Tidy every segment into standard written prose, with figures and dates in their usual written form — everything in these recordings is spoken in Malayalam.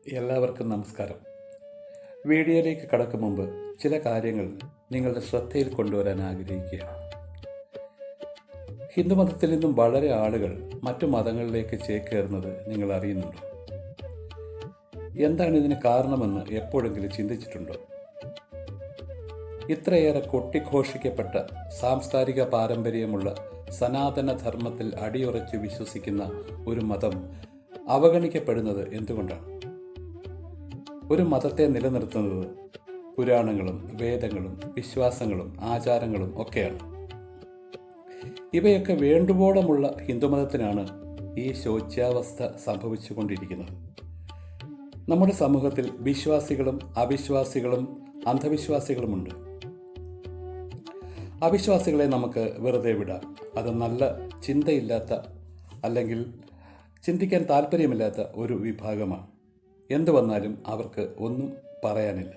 എല്ലാവർക്കും നമസ്കാരം. വീഡിയോയിലേക്ക് കടക്കും മുമ്പ് ചില കാര്യങ്ങൾ നിങ്ങളുടെ ശ്രദ്ധയിൽ കൊണ്ടുവരാൻ ആഗ്രഹിക്കുകയാണ്. ഹിന്ദുമതത്തിൽ നിന്നും വളരെ ആളുകൾ മറ്റു മതങ്ങളിലേക്ക് ചേക്കേറുന്നത് നിങ്ങൾ അറിയുന്നുണ്ടോ? എന്താണ് ഇതിന് കാരണമെന്ന് എപ്പോഴെങ്കിലും ചിന്തിച്ചിട്ടുണ്ടോ? ഇത്രയേറെ കൊട്ടിഘോഷിക്കപ്പെട്ട സാംസ്കാരിക പാരമ്പര്യമുള്ള സനാതന ധർമ്മത്തിൽ അടിയുറച്ച് വിശ്വസിക്കുന്ന ഒരു മതം അവഗണിക്കപ്പെടുന്നത് എന്തുകൊണ്ടാണ്? ഒരു മതത്തെ നിലനിർത്തുന്നത് പുരാണങ്ങളും വേദങ്ങളും വിശ്വാസങ്ങളും ആചാരങ്ങളും ഒക്കെയാണ്. ഇവയൊക്കെ വേണ്ടുവോളമുള്ള ഹിന്ദുമതത്തിനാണ് ഈ ശോച്യാവസ്ഥ സംഭവിച്ചുകൊണ്ടിരിക്കുന്നത്. നമ്മുടെ സമൂഹത്തിൽ വിശ്വാസികളും അവിശ്വാസികളും അന്ധവിശ്വാസികളുമുണ്ട്. അവിശ്വാസികളെ നമുക്ക് വെറുതെ വിടാം. അത് നല്ല ചിന്തയില്ലാത്ത അല്ലെങ്കിൽ ചിന്തിക്കാൻ താല്പര്യമില്ലാത്ത ഒരു വിഭാഗമാണ്. എന്തു വന്നാലും അവർക്ക് ഒന്നും പറയാനില്ല.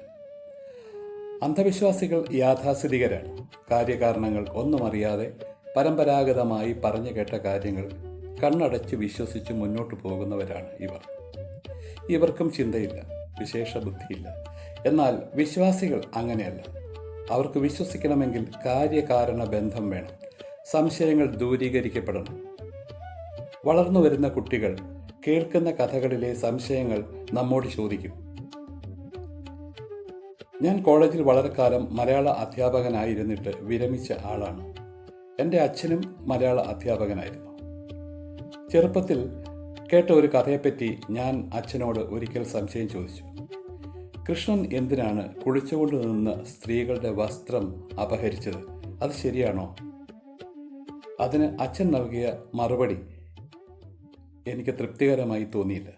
അന്ധവിശ്വാസികൾ യാഥാസ്ഥിതികരാണ്. കാര്യകാരണങ്ങൾ ഒന്നും അറിയാതെ പരമ്പരാഗതമായി പറഞ്ഞു കേട്ട കാര്യങ്ങൾ കണ്ണടച്ച് വിശ്വസിച്ച് മുന്നോട്ട് പോകുന്നവരാണ് ഇവർ. ഇവർക്കും ചിന്തയില്ല, വിശേഷ ബുദ്ധിയില്ല. എന്നാൽ വിശ്വാസികൾ അങ്ങനെയല്ല. അവർക്ക് വിശ്വസിക്കണമെങ്കിൽ കാര്യകാരണ ബന്ധം വേണം. സംശയങ്ങൾ ദൂരീകരിക്കപ്പെടണം. വളർന്നു വരുന്ന കുട്ടികൾ കേൾക്കുന്ന കഥകളിലെ സംശയങ്ങൾ നമ്മോട് ചോദിക്കും. ഞാൻ കോളേജിൽ വളരെ കാലം മലയാള അധ്യാപകനായിരുന്നിട്ട് വിരമിച്ച ആളാണ്. എൻ്റെ അച്ഛനും മലയാള അധ്യാപകനായിരുന്നു. ചെറുപ്പത്തിൽ കേട്ട ഒരു കഥയെപ്പറ്റി ഞാൻ അച്ഛനോട് ഒരിക്കൽ സംശയം ചോദിച്ചു. കൃഷ്ണൻ എന്തിനാണ് കുളിച്ചുകൊണ്ട് നിന്ന സ്ത്രീകളുടെ വസ്ത്രം അപഹരിച്ചത്? അത് ശരിയാണോ? അതിന് അച്ഛൻ നൽകിയ മറുപടി എനിക്ക് തൃപ്തികരമായി തോന്നിയില്ല.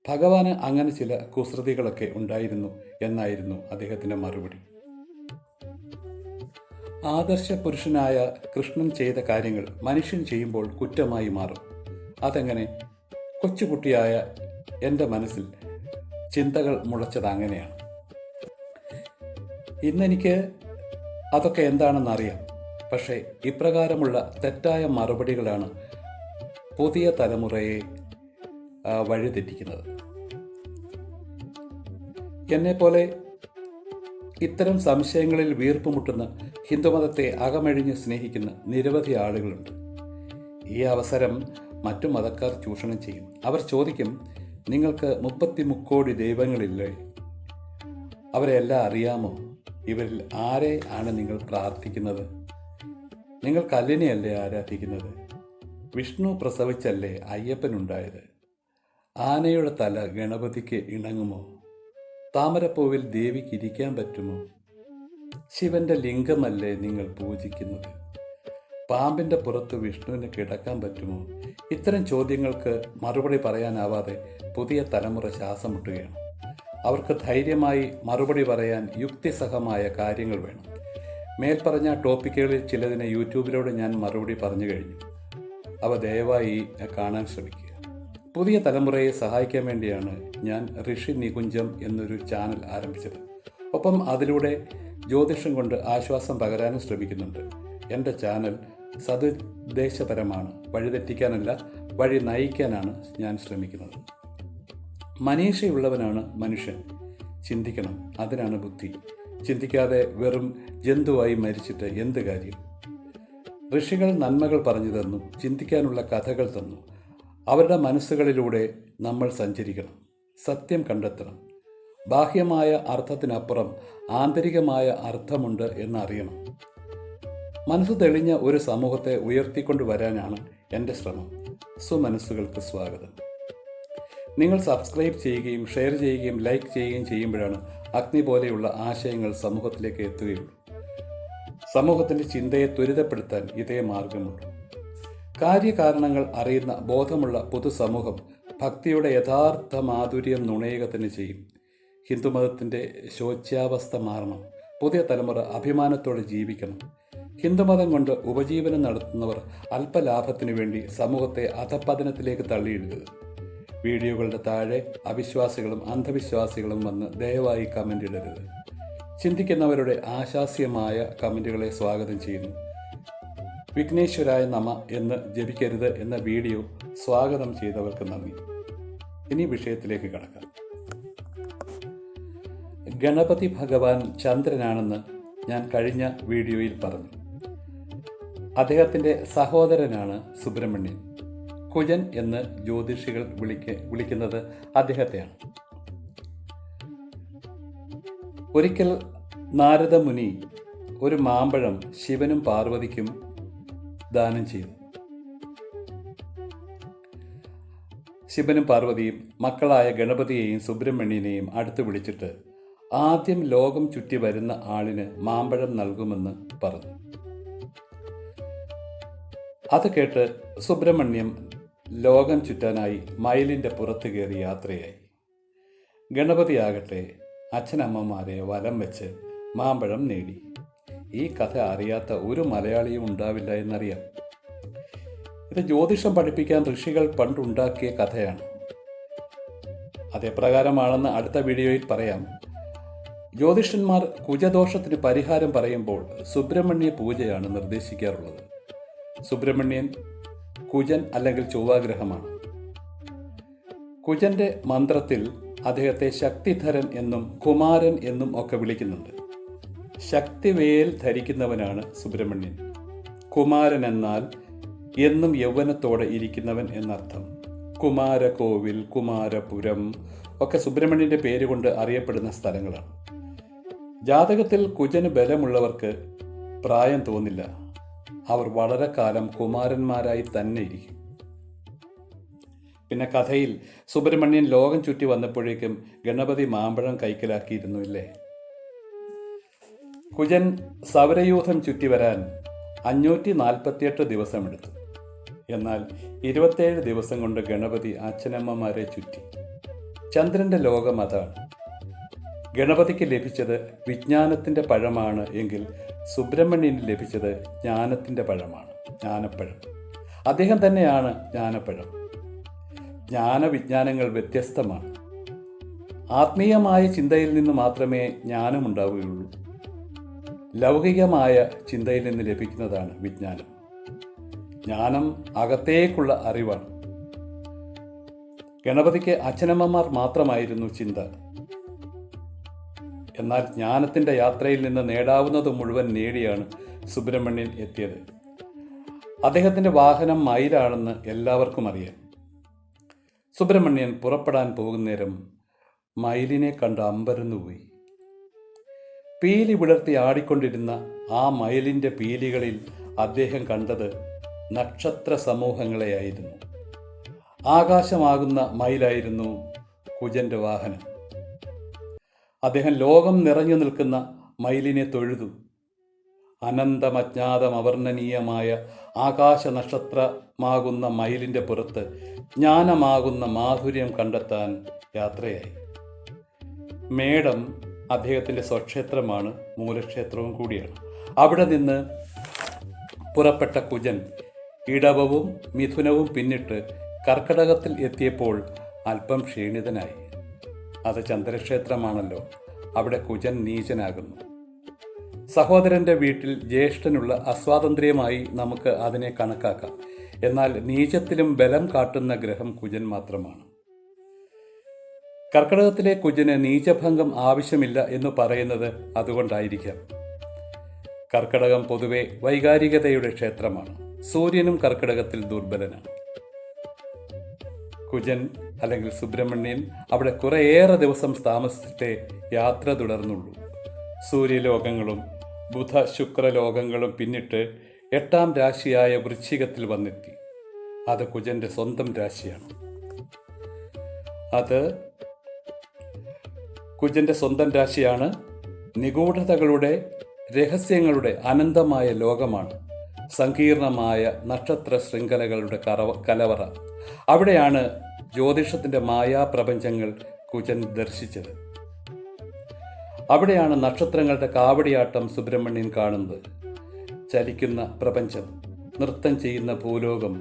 ഭഗവാന് അങ്ങനെ ചില കുസൃതികളൊക്കെ ഉണ്ടായിരുന്നു എന്നായിരുന്നു അദ്ദേഹത്തിൻ്റെ മറുപടി. ആദർശ പുരുഷനായ കൃഷ്ണൻ ചെയ്ത കാര്യങ്ങൾ മനുഷ്യൻ ചെയ്യുമ്പോൾ കുറ്റമായി മാറും. അതെങ്ങനെ? കൊച്ചുകുട്ടിയായ എൻ്റെ മനസ്സിൽ ചിന്തകൾ മുളച്ചത് അങ്ങനെയാണ്. ഇന്നെനിക്ക് അതൊക്കെ എന്താണെന്നറിയാം. പക്ഷേ ഇപ്രകാരമുള്ള തെറ്റായ മറുപടികളാണ് പുതിയ തലമുറയെ വഴിതെറ്റിക്കുന്നത്. എന്നെപ്പോലെ ഇത്തരം സംശയങ്ങളിൽ വീർപ്പുമുട്ടുന്ന ഹിന്ദുമതത്തെ അകമഴിഞ്ഞ് സ്നേഹിക്കുന്ന നിരവധി ആളുകളുണ്ട്. ഈ അവസരം മറ്റു മതക്കാർ ചൂഷണം ചെയ്യും. അവർ ചോദിക്കും, നിങ്ങൾക്ക് 33 കോടി ദൈവങ്ങളില്ലേ? അവരെല്ലാം അറിയാമോ? ഇവരിൽ ആരെ ആണ് നിങ്ങൾ പ്രാർത്ഥിക്കുന്നത്? നിങ്ങൾ കല്ലിനെയല്ലേ ആരാധിക്കുന്നത്? വിഷ്ണു പ്രസവിച്ചല്ലേ അയ്യപ്പനുണ്ടായത്? ആനയുടെ തല ഗണപതിക്ക് ഇണങ്ങുമോ? താമരപ്പൂവിൽ ദേവിക്ക് ഇരിക്കാൻ പറ്റുമോ? ശിവന്റെ ലിംഗമല്ലേ നിങ്ങൾ പൂജിക്കുന്നത്? പാമ്പിന്റെ പുറത്ത് വിഷ്ണുവിന് കിടക്കാൻ പറ്റുമോ? ഇത്തരം ചോദ്യങ്ങൾക്ക് മറുപടി പറയാനാവാതെ പുതിയ തലമുറ ശ്വാസം മുട്ടുകയാണ്. അവർക്ക് ധൈര്യമായി മറുപടി പറയാൻ യുക്തിസഹമായ കാര്യങ്ങൾ വേണം. മേൽപ്പറഞ്ഞ ടോപ്പിക്കുകളിൽ ചിലതിന് യൂട്യൂബിലൂടെ ഞാൻ മറുപടി പറഞ്ഞു കഴിഞ്ഞു. അവ ദയവായി കാണാൻ ശ്രമിക്കുക. പുതിയ തലമുറയെ സഹായിക്കാൻ വേണ്ടിയാണ് ഞാൻ ഋഷി നികുഞ്ചം എന്നൊരു ചാനൽ ആരംഭിച്ചത്. ഒപ്പം അതിലൂടെ ജ്യോതിഷം കൊണ്ട് ആശ്വാസം പകരാനും ശ്രമിക്കുന്നുണ്ട്. എൻ്റെ ചാനൽ സതുദ്ദേശപരമാണ്. വഴിതെറ്റിക്കാനല്ല, വഴി നയിക്കാനാണ് ഞാൻ ശ്രമിക്കുന്നത്. മനീഷയുള്ളവനാണ് മനുഷ്യൻ. ചിന്തിക്കണം, അതിനാണ് ബുദ്ധി. ചിന്തിക്കാതെ വെറും ജന്തുവായി മരിച്ചിട്ട് എന്ത് കാര്യം? ഋഷികൾ നന്മകൾ പറഞ്ഞു തന്നു, ചിന്തിക്കാനുള്ള കഥകൾ തന്നു. അവരുടെ മനസ്സുകളിലൂടെ നമ്മൾ സഞ്ചരിക്കണം, സത്യം കണ്ടെത്തണം. ബാഹ്യമായ അർത്ഥത്തിനപ്പുറം ആന്തരികമായ അർത്ഥമുണ്ട് എന്നറിയണം. മനസ്സ് തെളിഞ്ഞ ഒരു സമൂഹത്തെ ഉയർത്തിക്കൊണ്ടുവരാനാണ് എൻ്റെ ശ്രമം. സുമനസ്സുകൾക്ക് സ്വാഗതം. നിങ്ങൾ സബ്സ്ക്രൈബ് ചെയ്യുകയും ഷെയർ ചെയ്യുകയും ലൈക്ക് ചെയ്യുകയും ചെയ്യുമ്പോഴാണ് അഗ്നി പോലെയുള്ള ആശയങ്ങൾ സമൂഹത്തിലേക്ക് എത്തുകയുള്ളൂ. സമൂഹത്തിൻ്റെ ചിന്തയെ ത്വരിതപ്പെടുത്താൻ ഇതേ മാർഗമുള്ളൂ. കാര്യകാരണങ്ങൾ അറിയുന്ന ബോധമുള്ള പൊതുസമൂഹം ഭക്തിയുടെ യഥാർത്ഥ മാധുര്യം നുണയുക തന്നെ ചെയ്യും. ഹിന്ദുമതത്തിൻ്റെ ശോച്യാവസ്ഥ മാറണം. പുതിയ തലമുറ അഭിമാനത്തോടെ ജീവിക്കണം. ഹിന്ദുമതം കൊണ്ട് ഉപജീവനം നടത്തുന്നവർ അല്പലാഭത്തിനു വേണ്ടി സമൂഹത്തെ അധപ്പതനത്തിലേക്ക് തള്ളിയിടരുത്. വീഡിയോകളുടെ താഴെ അവിശ്വാസികളും അന്ധവിശ്വാസികളും വന്ന് ദയവായി കമൻ്റ് ഇടരുത്. ചിന്തിക്കുന്നവരുടെ ആശാസ്യമായ കമൻറ്റുകളെ സ്വാഗതം ചെയ്യുന്നു. വിഘ്നേശ്വരായ നമ എന്ന് ജപിക്കരുത് എന്ന വീഡിയോ സ്വാഗതം ചെയ്തവർക്ക് നന്ദി. ഇനി വിഷയത്തിലേക്ക് കടക്കാം. ഗണപതി ഭഗവാൻ ചന്ദ്രനാണെന്ന് ഞാൻ കഴിഞ്ഞ വീഡിയോയിൽ പറഞ്ഞു. അദ്ദേഹത്തിൻ്റെ സഹോദരനാണ് സുബ്രഹ്മണ്യൻ. കുജൻ എന്ന് ജ്യോതിഷികൾ വിളിക്കുന്നത് അദ്ദേഹത്തെയാണ്. ഒരിക്കൽ നാരദ മുനി ഒരു മാമ്പഴം ശിവനും പാർവതിക്കും ദാനം ചെയ്തു. ശിവനും പാർവതിയും മക്കളായ ഗണപതിയെയും സുബ്രഹ്മണ്യനെയും അടുത്ത് വിളിച്ചിട്ട് ആദ്യം ലോകം ചുറ്റി വരുന്ന ആളിന് മാമ്പഴം നൽകുമെന്ന് പറഞ്ഞു. അത് കേട്ട് സുബ്രഹ്മണ്യം ലോകം ചുറ്റാനായി മയിലിൻ്റെ പുറത്ത് കയറി യാത്രയായി. ഗണപതിയാകട്ടെ അച്ഛനമ്മമാരെ വലം വെച്ച് മാമ്പഴം നേടി. ഈ കഥ അറിയാത്ത ഒരു മലയാളിയും ഉണ്ടാവില്ല എന്നറിയാം. ഇത് ജ്യോതിഷം പഠിപ്പിക്കാൻ ഋഷികൾ പണ്ടുണ്ടാക്കിയ കഥയാണ്. അതേപ്രകാരമാണെന്ന് അടുത്ത വീഡിയോയിൽ പറയാം. ജ്യോതിഷന്മാർ കുജദോഷത്തിന് പരിഹാരം പറയുമ്പോൾ സുബ്രഹ്മണ്യ പൂജയാണ് നിർദ്ദേശിക്കാറുള്ളത്. സുബ്രഹ്മണ്യൻ കുജൻ അല്ലെങ്കിൽ ചൊവ്വാഗ്രഹമാണ്. കുജന്റെ മന്ത്രത്തിൽ അദ്ദേഹത്തെ ശക്തിധരൻ എന്നും കുമാരൻ എന്നും ഒക്കെ വിളിക്കുന്നുണ്ട്. ശക്തിവേൽ ധരിക്കുന്നവനാണ് സുബ്രഹ്മണ്യൻ. കുമാരൻ എന്നാൽ എന്നും യൗവനത്തോടെ ഇരിക്കുന്നവൻ എന്നർത്ഥം. കുമാരകോവിൽ, കുമാരപുരം ഒക്കെ സുബ്രഹ്മണ്യന്റെ പേരുകൊണ്ട് അറിയപ്പെടുന്ന സ്ഥലങ്ങളാണ്. ജാതകത്തിൽ കുജന് ബലമുള്ളവർക്ക് പ്രായം തോന്നില്ല. അവർ വളരെ കാലം കുമാരന്മാരായി തന്നെ ഇരിക്കും. പിന്നെ കഥയിൽ സുബ്രഹ്മണ്യൻ ലോകം ചുറ്റി വന്നപ്പോഴേക്കും ഗണപതി മാമ്പഴം കൈക്കലാക്കിയിരുന്നു ഇല്ലേ? കുജൻ സൗരയൂഥം ചുറ്റി വരാൻ 548 ദിവസമെടുത്തു. എന്നാൽ 27 ദിവസം കൊണ്ട് ഗണപതി അച്ഛനമ്മമാരെ ചുറ്റി. ചന്ദ്രന്റെ ലോകം അതാണ്. ഗണപതിക്ക് ലഭിച്ചത് വിജ്ഞാനത്തിൻ്റെ പഴമാണ് എങ്കിൽ സുബ്രഹ്മണ്യന് ലഭിച്ചത് ജ്ഞാനത്തിൻ്റെ പഴമാണ്, ജ്ഞാനപ്പഴം. അദ്ദേഹം തന്നെയാണ് ജ്ഞാനപ്പഴം. ജ്ഞാനവിജ്ഞാനങ്ങൾ വ്യത്യസ്തമാണ്. ആത്മീയമായ ചിന്തയിൽ നിന്ന് മാത്രമേ ജ്ഞാനമുണ്ടാവുകയുള്ളൂ. ലൗകികമായ ചിന്തയിൽ നിന്ന് ലഭിക്കുന്നതാണ് വിജ്ഞാനം. ജ്ഞാനം അകത്തേക്കുള്ള അറിവാണ്. ഗണപതിക്ക് അച്ഛനമ്മമാർ മാത്രമായിരുന്നു ചിന്ത. എന്നാൽ ജ്ഞാനത്തിൻ്റെ യാത്രയിൽ നിന്ന് നേടാവുന്നത് മുഴുവൻ നേടിയാണ് സുബ്രഹ്മണ്യൻ എത്തിയത്. അദ്ദേഹത്തിൻ്റെ വാഹനം മയിലാണെന്ന് എല്ലാവർക്കും അറിയാം. സുബ്രഹ്മണ്യൻ പുറപ്പെടാൻ പോകുന്നേരം മയിലിനെ കണ്ട് അമ്പരന്നുപോയി. പീലി വിടർത്തി ആടിക്കൊണ്ടിരുന്ന ആ മയിലിൻ്റെ പീലികളിൽ അദ്ദേഹം കണ്ടത് നക്ഷത്ര സമൂഹങ്ങളെയായിരുന്നു. ആകാശമാകുന്ന മയിലായിരുന്നു കുജന്റെ വാഹനം. അദ്ദേഹം ലോകം നിറഞ്ഞു നിൽക്കുന്ന മയിലിനെ തൊഴുതു. അനന്തമജ്ഞാതമവർണ്ണനീയമായ ആകാശ നക്ഷത്രമാകുന്ന മയിലിൻ്റെ പുറത്ത് ജ്ഞാനമാകുന്ന മാധുര്യം കണ്ടെത്താൻ യാത്രയായി. മേടം അദ്ദേഹത്തിൻ്റെ സ്വക്ഷേത്രമാണ്, മൂലക്ഷേത്രവും കൂടിയാണ്. അവിടെ നിന്ന് പുറപ്പെട്ട കുജൻ ഇടവവും മിഥുനവും പിന്നിട്ട് കർക്കടകത്തിൽ എത്തിയപ്പോൾ അല്പം ക്ഷീണിതനായി. അത് ചന്ദ്രക്ഷേത്രമാണല്ലോ. അവിടെ കുജൻ നീചനാകുന്നു. സഹോദരൻ്റെ വീട്ടിൽ ജ്യേഷ്ഠനുള്ള അസ്വാതന്ത്ര്യമായി നമുക്ക് അതിനെ കണക്കാക്കാം. എന്നാൽ നീചത്തിലും ബലം കാട്ടുന്ന ഗ്രഹം കുജൻ മാത്രമാണ്. കർക്കടകത്തിലെ കുജന് നീചഭംഗം ആവശ്യമില്ല എന്ന് പറയുന്നത് അതുകൊണ്ടായിരിക്കാം. കർക്കടകം പൊതുവെ വൈകാരികതയുടെ ക്ഷേത്രമാണ്. സൂര്യനും കർക്കടകത്തിൽ ദുർബലനാണ്. കുജൻ അല്ലെങ്കിൽ സുബ്രഹ്മണ്യൻ അവിടെ കുറേയേറെ ദിവസം താമസിച്ചിട്ടേ യാത്ര തുടർന്നുള്ളൂ. സൂര്യലോകങ്ങളും ബുധ ശുക്രലോകങ്ങളും പിന്നിട്ട് 8ാം രാശിയായ വൃശ്ചികത്തിൽ വന്നെത്തി. അത് കുജന്റെ സ്വന്തം രാശിയാണ്. നിഗൂഢതകളുടെ, രഹസ്യങ്ങളുടെ അനന്തമായ ലോകമാണ്. സങ്കീർണമായ നക്ഷത്ര ശൃംഖലകളുടെ കലവറ. അവിടെയാണ് ജ്യോതിഷത്തിൻ്റെ മായാപ്രപഞ്ചങ്ങൾ കുജൻ ദർശിച്ചത്. അവിടെയാണ് നക്ഷത്രങ്ങളുടെ കാവടിയാട്ടം സുബ്രഹ്മണ്യൻ കാണുന്നത്. ചലിക്കുന്ന പ്രപഞ്ചം, നൃത്തം ചെയ്യുന്ന ഭൂലോകം,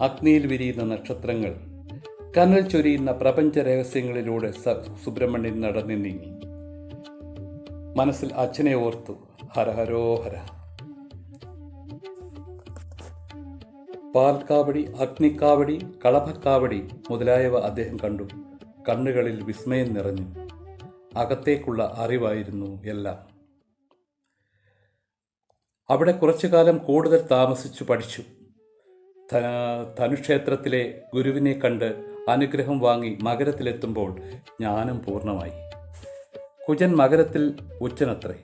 അഗ്നിയിൽ വിരിയുന്ന നക്ഷത്രങ്ങൾ, കനൽ ചൊരിയുന്ന പ്രപഞ്ച രഹസ്യങ്ങളിലൂടെ സുബ്രഹ്മണ്യൻ നടന്നു നീങ്ങി. മനസ്സിൽ അച്ഛനെ ഓർത്തു. ഹരഹരോഹര. പാൽക്കാവടി, അഗ്നിക്കാവടി, കളഭക്കാവടി മുതലായവ അദ്ദേഹം കണ്ടു. കണ്ണുകളിൽ വിസ്മയം നിറഞ്ഞു. അകത്തേക്കുള്ള അറിവായിരുന്നു എല്ലാം. അവിടെ കുറച്ചു കാലം കൂടുതൽ താമസിച്ചു പഠിച്ചു. ധനുക്ഷേത്രത്തിലെ ഗുരുവിനെ കണ്ട് അനുഗ്രഹം വാങ്ങി മകരത്തിലെത്തുമ്പോൾ ജ്ഞാനം പൂർണ്ണമായി. കുജൻ മകരത്തിൽ ഉച്ചനത്രേ.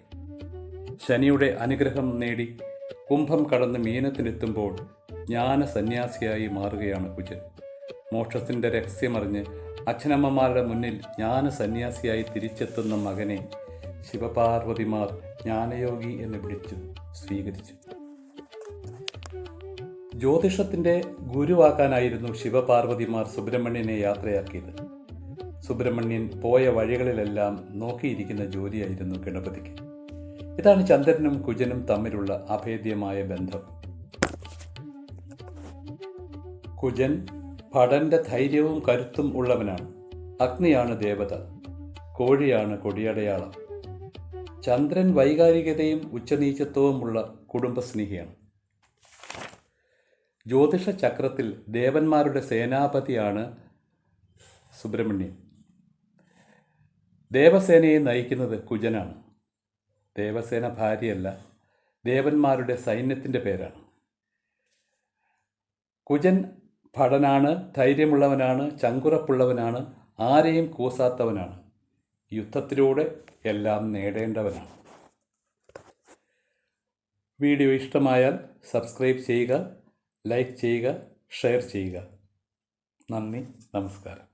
ശനിയുടെ അനുഗ്രഹം നേടി കുംഭം കടന്ന് മീനത്തിലെത്തുമ്പോൾ ജ്ഞാന സന്യാസിയായി മാറുകയാണ് കുജൻ. മോക്ഷത്തിൻ്റെ രഹസ്യമറിഞ്ഞ് അച്ഛനമ്മമാരുടെ മുന്നിൽ ജ്ഞാന സന്യാസിയായി തിരിച്ചെത്തുന്ന മകനെ ശിവപാർവതിമാർ ജ്ഞാനയോഗി എന്ന് വിളിച്ചു സ്വീകരിച്ചു. ജ്യോതിഷത്തിൻ്റെ ഗുരുവാക്കാനായിരുന്നു ശിവപാർവതിമാർ സുബ്രഹ്മണ്യനെ യാത്രയാക്കിയത്. സുബ്രഹ്മണ്യൻ പോയ വഴികളിലെല്ലാം നോക്കിയിരിക്കുന്ന ജോലിയായിരുന്നു ഗണപതിക്ക്. ഇതാണ് ചന്ദ്രനും കുജനും തമ്മിലുള്ള അഭേദ്യമായ ബന്ധം. കുജൻ ഭടന്റെ ധൈര്യവും കരുത്തും ഉള്ളവനാണ്. അഗ്നിയാണ് ദേവത, കോഴിയാണ് കൊടിയടയാളം. ചന്ദ്രൻ വൈകാരികതയും ഉച്ചനീചത്വവുമുള്ള കുടുംബസ്നേഹിയാണ്. ജ്യോതിഷ ചക്രത്തിൽ ദേവന്മാരുടെ സേനാപതിയാണ് സുബ്രഹ്മണ്യൻ. ദേവസേനയെ നയിക്കുന്നത് കുജനാണ്. ദേവസേന ഭാര്യയല്ല, ദേവന്മാരുടെ സൈന്യത്തിൻ്റെ പേരാണ്. കുജൻ ഭടനാണ്, ധൈര്യമുള്ളവനാണ്, ചങ്കുറപ്പുള്ളവനാണ്, ആരെയും കൂസാത്തവനാണ്. യുദ്ധത്തിലൂടെ എല്ലാം നേടേണ്ടവനാണ്. വീഡിയോ ഇഷ്ടമായാൽ സബ്സ്ക്രൈബ് ചെയ്യുക, ലൈക്ക് ചെയ്യുക, ഷെയർ ചെയ്യുക. നന്ദി, നമസ്കാരം.